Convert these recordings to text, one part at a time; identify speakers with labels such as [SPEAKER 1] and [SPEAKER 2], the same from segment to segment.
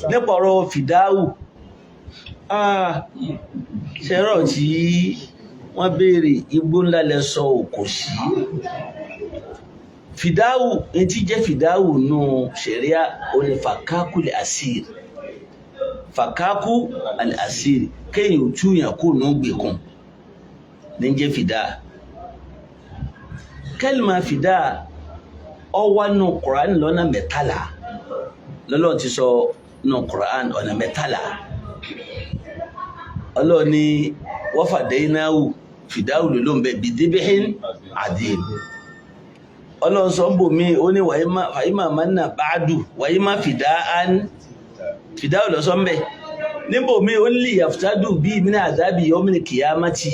[SPEAKER 1] nípa ọ̀rọ̀ fìdáwù ṣẹ́rọ̀ tí wọ́n béèrè igbó ńlá lẹ sọ òkò sí fìdáwù etí jẹ́ fìdáwù nù ṣẹ̀ríà oní fàkákù lè àṣírí fàkákù lè àṣírí kéèyàn ò túyàn kó nù gbèkùn ní jẹ́ fìdá kẹ́lìmà fìdá ọwá nù Kùránì lọ́nà mẹ́tàlá lọ́lọ́ ti sọ nù Kùránì ọ̀nà mẹ́tàlá Ọlọ́run ní wọ́n fàdéyìnáwù fìdáwù ló ń bẹ bìdíbíhìn àdìm Ọlọ́run sọ ń bò mí ó ní wàyímà mánà báàdù wàyímà fìdáwù lọ sọ ń bẹ níbò mí ó ní yàftádù bí mínà àdábì yawmil kìyámátì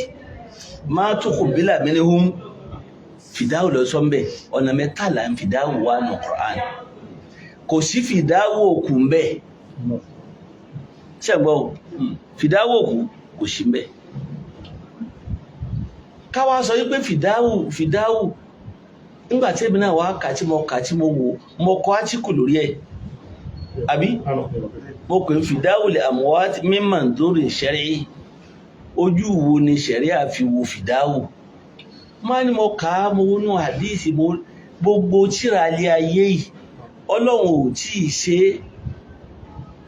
[SPEAKER 1] máa tó kò bílà mínihum fìdáwù lọ sọ ń bẹ ọ̀nà mẹ́tàlá ń fìdáwù wà nù Qur'an kò sí fìdáwù òkú ń bẹ ṣẹ́gbọ́ fìdáwù òkú kò sí ń bẹ káwá sọ wípé fìdáwù nígbà tí èmi náà wá kà tí mo wò mo kọ átíkù lórí ẹ̀ àbí mo pè fìdáwù lè àmúwá mímọ̀ nítorí ṣẹ́rí ojú wo ni ṣẹ̀rí àfi wo fìdáwù máa ní mo kà á mo wọnú àdíìsì gbogbo tíra alẹ́ ayé yìí Ọlọ́run ò tí ì ṣe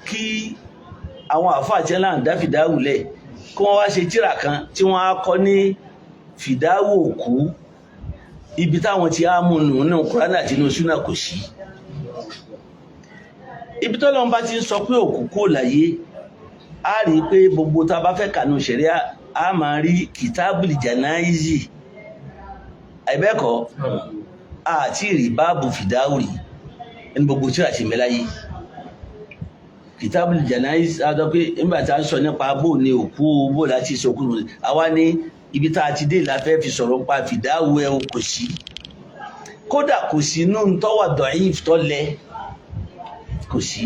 [SPEAKER 1] kí àwọn àfáà tí wọ́n dá fìdáwù lẹ̀ kí wọ́n wá ṣe tíra kan tí wọ́n á kọ́ ní fìdáwù òkú ibi táwọn ti á mú nù ní Kùránì àti inú súnà kò sí ibi tọ́lọ́run bá ti ń sọ pé òkú kò láyé a rí pé gbogbo tá a bá fẹ́ kànú ṣẹ̀ríà a máa rí kìtábùlì jànáìzì àìbẹ́ẹ̀kọ́ àti rí báàbù fìdáwù rí ẹni gbogbo tí a ṣe mẹ́láyé kìtábùlì jànáìzì a sọ pé nígbà tá a sọ nípa bó ní òkú bó láti sọkú àwa ní ibi tá a ti dé la fẹ́ fi sọ̀rọ̀ pa fìdáwù ẹ̀ kò sí kódà kò sí inú tọ́wà dọ̀yìn tọ́lẹ̀ kò sí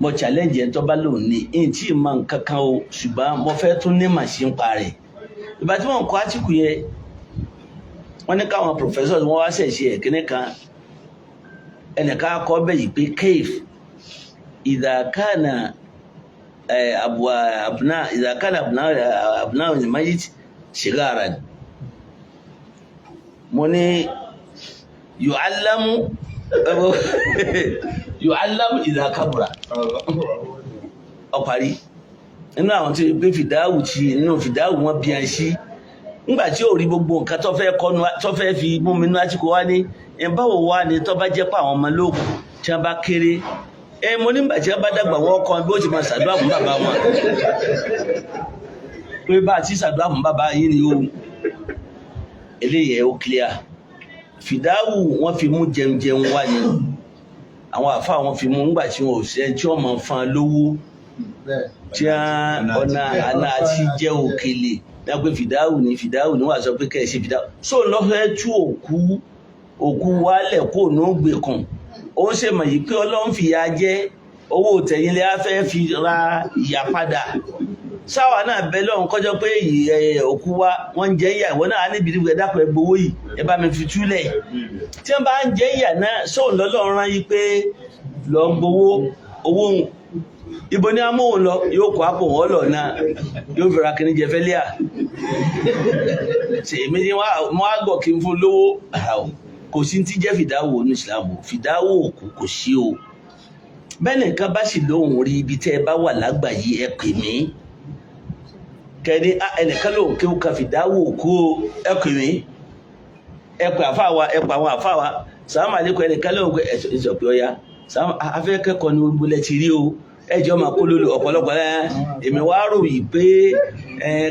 [SPEAKER 1] mo challenge ẹ̀ tó bá lòun ní ẹ̀yìn tí ìmọ̀ nǹkan kan o ṣùgbọ́n mo fẹ́ tún ní màṣí ń pa rẹ̀ ìgbà tí wọ́n kọ́ átíkù yẹn wọ́n ní káwọn professors wọ́n wá ṣẹ̀ṣẹ̀ ẹ̀kíní kan ẹnìkan kọ́ bẹ́ẹ̀ yìí pé cave ìdàkánà abúná ìmáyìí ṣìgára mo ní yu'allamu idha kabura ọparí nínú àwọn tí ó gbé fìdáwù tí nínú fìdáwù wọn bí i sí nígbàtí ò rí gbogbo nǹkan tó fẹ́ fi mú mi ní àtíkò wá ní báwo wá ní tó bá jẹ́ pé àwọn ọmọ lóòkù tí wọ́n bá kéré mo nígbà tí wọ́n bá dàgbà wọ́n kọ́ bí ó ti máa ṣàdúrà fún bàbá wọn pé bá àti ṣàdúrà fún bàbá yìí ni ó eléyẹ̀ ó clear fìdáwù wọ́n fi mú jẹun wá ní àwọn àfá wọn fi mú ńgbà tí wọn ò ṣe tí wọ́n máa fan lówó tí ọ̀nà àná àti jẹ́ òkèlè dápé fìdáwù ní wà sọ pé kẹ́ ẹ ṣe fìdáwù só lọ́ fẹ́ tú òkú wálẹ̀ kó ní ó gbé kan ó ń ṣe mọ̀ yìí pé Ọlọ́run fìyà jẹ owó tẹ̀yìnlẹ̀ á fẹ́ fi ra ìyà padà sáwà náà bẹ lọ́run kọjọ́ pé òkú wa wọ́n ń jẹ ìyà ìwọ náà níbi ìdíbò ẹ̀dàpọ̀ ẹgbowó yìí ẹ bá mi fi túlẹ̀ tí wọ́n bá ń jẹ ìyà náà sóun lọ́lọ́run rán yí pé lọ gbowó owó ibo ní amóhùn lọ yóò kó àpò wọn lọ náà yóò fi ra kìíní jẹ fẹ́líà èmi ni wọ́n á gbọ̀ kí n fún lówó kò sí ti jẹ́ fìdáwò ní ìsìlámù fìdáwò òkú kò sí o bẹ́ẹ̀ nìkan bá sì lóhùn rí ibi tẹ́ ẹ bá wà lágbàáyé ẹ pè mí kẹ́ni ẹnìkan lóhùn kí ó ka fìdáwò òkú ẹ pè mí ẹ pè àfáwa ẹ pè àwọn àfáwa sàmà àlékún ẹnìkan lóhùn pé ẹ̀sọ̀ pé ọya afẹ́kẹ́kọ̀ọ́ ni gbogbo lẹ ti rí o ẹjọ́ máa kó lólo ọ̀pọ̀lọpọ̀ èmi wá rò yìí pé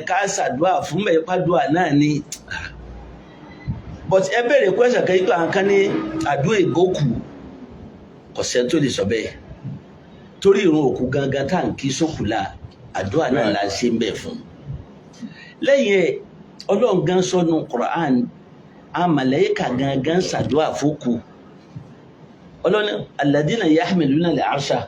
[SPEAKER 1] ká ṣàdúrà fún mẹ́pàdúrà náà ni but ẹ bẹ̀rẹ̀ kwẹ́sàn kan yípa nǹkan ní àdúrà ìgbókù ọ̀sẹ̀ tó lè sọ bẹ́ẹ̀ torí ìrun òkú gangan tá à ń kí sókùlà àdúrà náà la ṣe ń bẹ̀ fún lẹ́yìn ẹ̀ Ọlọ́run gan sọ́nu Qur'an àmàlẹ́yìká gangan ṣàdúrà fókù Ọlọ́run alladhina yahmiluna al-arsha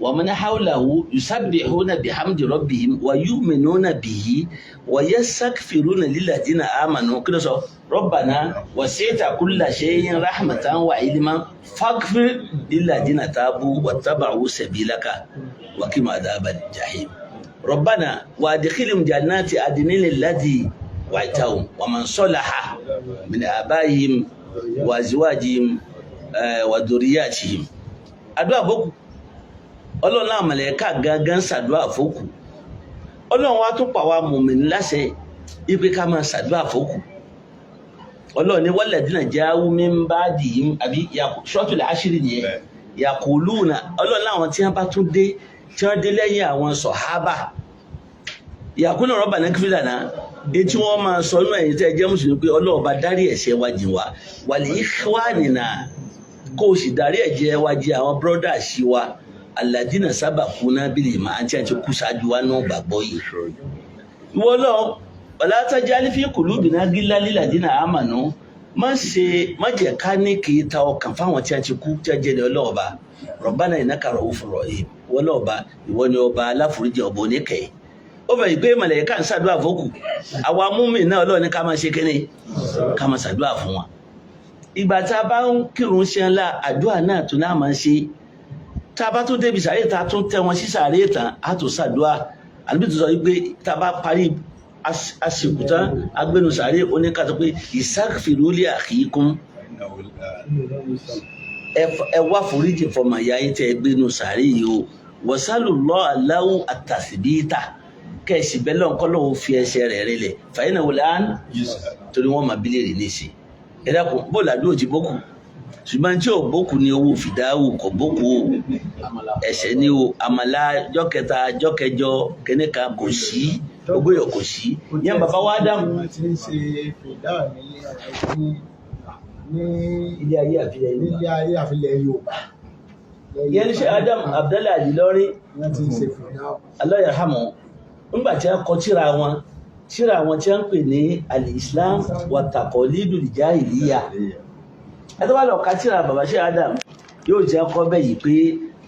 [SPEAKER 1] ومن حوله يسبحون بحمد ربهم ويؤمنون به ويستغفرون للذين آمنوا كده ربنا وسعت كل شيء رحمة وعلما فاغفر للذين تابوا واتبعوا سبيلك وقنا عذاب الجحيم ربنا وادخلهم جنات عدن التي وعدتهم ومن صلح من آبائهم وأزواجهم وذرياتهم àdúà bókù Ọlọ́run náà màláíkà gangan ṣàdúà fókù Ọlọ́run wá tún pa wá mùmínì láṣẹ ipe ká máa ṣàdúà fókù Ọlọ́run ní walladhina ja'u min ba'dihim àbí suratul Ashr nìyẹn yaquluna Ọlọ́run láwọn tí wọ́n bá tún dé tí wọ́n dé lẹ́yìn àwọn sàhábà yaquluna rabbana ighfir lana tí wọ́n máa sọ inú ẹ̀yin tẹ́ jẹ́ mùsùlùmí pé Ọlọ́run bá dárí ẹ̀ṣẹ̀ wa jìn wá wa li ikhwanina kó o sì dárí ẹ̀jẹ̀ wa jẹ́ àwọn brọ́dà sí wa alladina sabaquna bil iman àti àti kú ṣáájú wa náà gbàgbọ́ yìí. ìwọ lọ wala tajal fi qulubina ghillan lil ladina amanu má jẹ́ ká ní kì í ta ọkàn fáwọn tí a ti kú tí a jẹ́ ní ọlọ́ọ̀ba rabbana innaka ra'ufur rahim ìwọ lọ́ọ̀ba ìwọ ni ọba aláforíjì ọba oníkẹ́ ó fẹ́ ìgbé màláíkà ń ṣàdúrà fókù àwa múmi náà Ọlọ́run ní ká máa ṣe kíni ká máa ṣàdúrà fún wa ìgbà tá a bá ń kírun ṣe ńlá àdúrà náà tún náà máa ń ṣe tá a bá tún débi sàárè tá a tún tẹ wọn sí sàárè tán a tún ṣàdúrà àbí tó sọ wípé tá a bá parí àsìkò tán agbẹnu sàárè oníkàtọ pé ìsáfìrú li akhikum ẹ wá foríjì fọmọ ìyá yín tẹ gbẹnu sàárè yìí o wasallallahu lahu at-tathbita kẹsì bẹ́ẹ̀ lọ́nkọ́ lọ́wọ́ fi ẹsẹ̀ rẹ̀ rinlẹ̀ fàyínà wọlé án torí wọ́n máa bílẹ̀ rè níṣe ẹ̀dá kò bó làdúrà ti bókù ṣùgbọ́n tí ò bókù ni owó fìdáwù kò bókù o ẹ̀ṣẹ̀ ni o àmàlà jọ́kẹta jọ́kẹjọ kẹ́nìkan kò sí ogóyọ̀ kò sí yẹn bàbá wa dáhùn.
[SPEAKER 2] wọ́n ti ń ṣe fìdáwù ní
[SPEAKER 1] ilé ayé
[SPEAKER 2] àfilẹ̀ Yorùbá.
[SPEAKER 1] yẹn ní ṣe Adam Abdallah Al-Ilory
[SPEAKER 2] wọ́n ti ń ṣe fìdáwù.
[SPEAKER 1] Allah yarhamu ńgbà tí wọ́n kọ tírà wọn tí wọ́n pè ní al-Islam wa taqalidul jahiliya ẹ̀tọ́ wà lọ ká tírà bàbá ṣe Adam yóò jẹ́ kọ́ bẹ́ yìí pé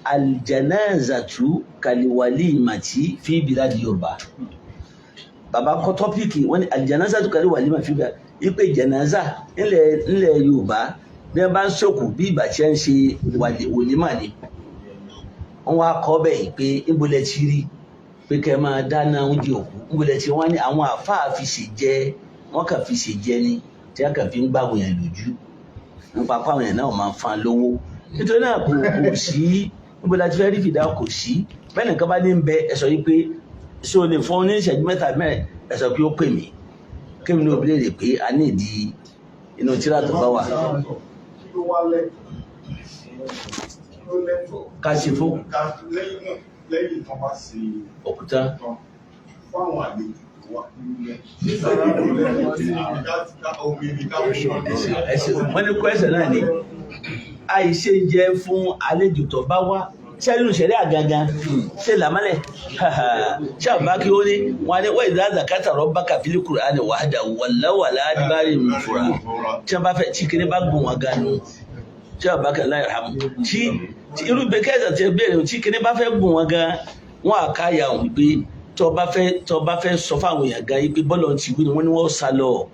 [SPEAKER 1] al-janazatu kal-walimati fi biladi Yorùbá bàbá kọ́ tọ́pìkì wọ́n ní al-janazatu kal-walimati fi biladi ipe janaza nílẹ̀ Yorùbá bí wọ́n bá ń sòkù bí ìgbà tí wọ́n ń ṣe wòlímà ni wọ́n wá kọ́ bẹ́ yìí pé ìbúlẹ̀ ti rí pé kẹ́ máa dáná oúnjẹ òkú ńgbọ́dọ̀ tí wọ́n ní àwọn àfáà fi ṣe jẹ wọ́n kàn fi ṣe jẹ ni tí wọ́n kàn fi ń gbàgbọ́ yẹn lójú nípa pàwọn yẹn náà máa ń fan lówó nítorí náà kò sí ńgbọ́dọ̀ tí fẹ́ rí fìdá kò sí bẹ́ẹ̀ nìkan bá ní ń bẹ ẹ sọ yìí pé ṣé o lè fún ọ ní ìṣẹ́jú mẹ́ta mẹ́rin ẹ sọ pé ó pè mí kí mi ní obìnrin rè pé a ní ìdí inú tíra tó bá wà. ká ṣe fún
[SPEAKER 3] lẹ́yìn tó bá sí
[SPEAKER 1] òkúta
[SPEAKER 3] fáwọn àlejò tó wà nílẹ̀
[SPEAKER 1] wọ́n ní kwẹ́sẹ̀ náà ni àìṣe jẹ fún àlejò tó bá wá ṣẹ́lú ṣẹ̀rí àgangan ṣe làmọ́lẹ̀ ṣàbá kí ó ní wọ́n ní wọ́n ìdá zakata rabbaka fil Qur'ani wahdahu wallaw ala adbarihim nufura tí wọ́n bá fẹ́ tí kiri bá gùn wọn ganu tí wọ́n bá kẹ́ láì ràmù tí irú bẹ́kẹ́sà ti bẹ̀rẹ̀ tí kiri bá fẹ́ gùn wọn gan wọ́n àkáyà òun pé tó bá fẹ́ sọ fáwọn èèyàn gan yìí pé bọ́ọ̀lù ti wí ni wọ́n ní wọ́n sá lọ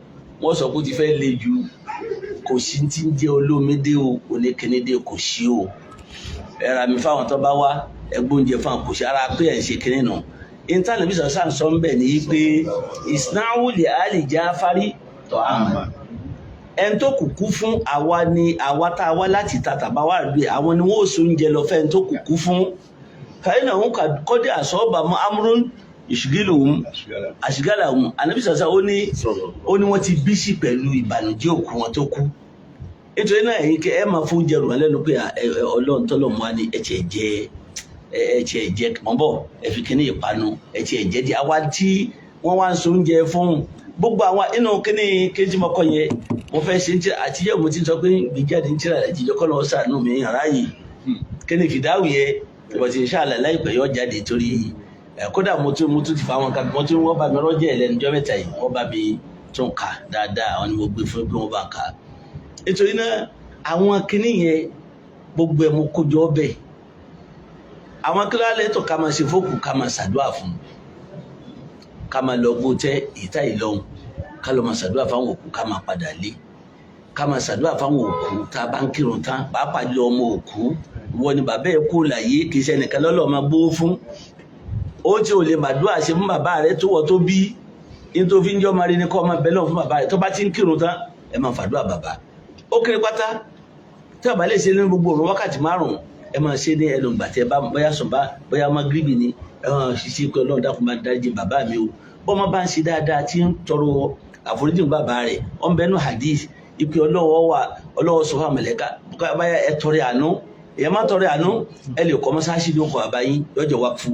[SPEAKER 1] wọ́n sọ pé ó ti fẹ́ le jù kò sí ti ń jẹ́ olómídé o oníkínídé kò sí o ẹ̀rà mi fáwọn tó bá wá ẹgbóúnjẹ fáwọn kò sí ara pé ẹ̀ ń ṣe kíní nù intanet bí sọ̀sán sọ ń bẹ̀ ní pé isnauli ali Jafari tó àmà ẹni tó kùkú fún àwa ni àwa tá a wá láti ta tàbá wà rí àwọn ni wọ́n ò so oúnjẹ lọ fẹ́ni tó kùkú fún kàyínà òun kọ́dé àsọ́ọ̀bà mọ́ amúrún ìṣùgílò òun àṣìgálà òun ànábì sọ̀sá ó ní wọ́n ti bí sí pẹ̀lú ìbànújẹ́ òkú wọn tó kú nítorí náà èyí kẹ ẹ máa fún oúnjẹ rò lẹ́nu pé ọlọ́run tọ́lọ̀ mọ́ ni ẹ̀chẹ̀ jẹ́ mọ́bọ̀ ẹ̀fi kíní ìpanu ẹ̀chẹ̀ jẹ́ di àwa tí wọ́n wá ń so oúnjẹ fún gbogbo àwọn inú kíní kéjì mọ́kọ́ yẹn mo fẹ́ ṣe ń tẹ́ àtijọ́ mo ti sọ pé gbìjáde ń tíra àtijọ́ kọ́ lọ́wọ́ sàánú mi yàrá yìí kíní fìdáwù yẹ ìbọ̀tí inshallah láìpẹ́ yọ jáde torí kódà mo tún ti fa àwọn kan mo tún wọ́n bá mi rọ́jẹ́ ẹlẹ́nujọ́ mẹ́ta yìí wọ́n bá mi tún kà dáadáa àwọn ni mo gbé fún pé wọ́n bá kà nítorí náà àwọn kinní yẹn gbogbo ẹ̀ mo kójọ ọbẹ̀ àwọn kíláàlẹ̀ tó ká máa ṣe fókù ká máa ṣàdúrà fún ká máa lọ gbó tẹ́ ìta ìlọhun ká lọ máa ṣàdúrà fáwọn òkú ká máa padà lé ká máa ṣàdúrà fáwọn òkú tá a bá ń kírun tán pàápàá lọ ọmọ òkú wọ́n ní bàbá ẹ̀ kú láyé kì í ṣe ẹnìkan lọ́lọ́ máa gbówó fún ó tí ò lè màdúrà ṣe fún bàbá rẹ̀ tó wọ́ tó bí ní tó fi ń jọ́ marí ní kọ́ máa bẹ́ lọ́wọ́ fún bàbá rẹ̀ tó bá ti ń kírun tán ẹ máa fàdúrà bàbá ó kéré pátá tí bàbá lè ṣe ní gbogbo òru wákàtí 5 ẹ máa ṣe ní ẹlòmgbà tí ẹ bá bóyá sọ̀bá bóyá magribi ni ẹ máa ṣiṣẹ́ pé ọlọ́run dákun máa dáríjì bàbá mi o bọ́mọ bá ń ṣe dáadáa tí ń tọrọ àforíjì bàbá rẹ̀ ọ̀n bẹ́nu hadith ipe ọlọ́wọ́ sọ fún àmàlẹ́ká báyà ẹ tọrẹ àánú èèyàn má tọrẹ àánú ẹ lè kọ́ mọ́sáàsì ní ọkọ̀ àbáyín yọjọ́ wá fún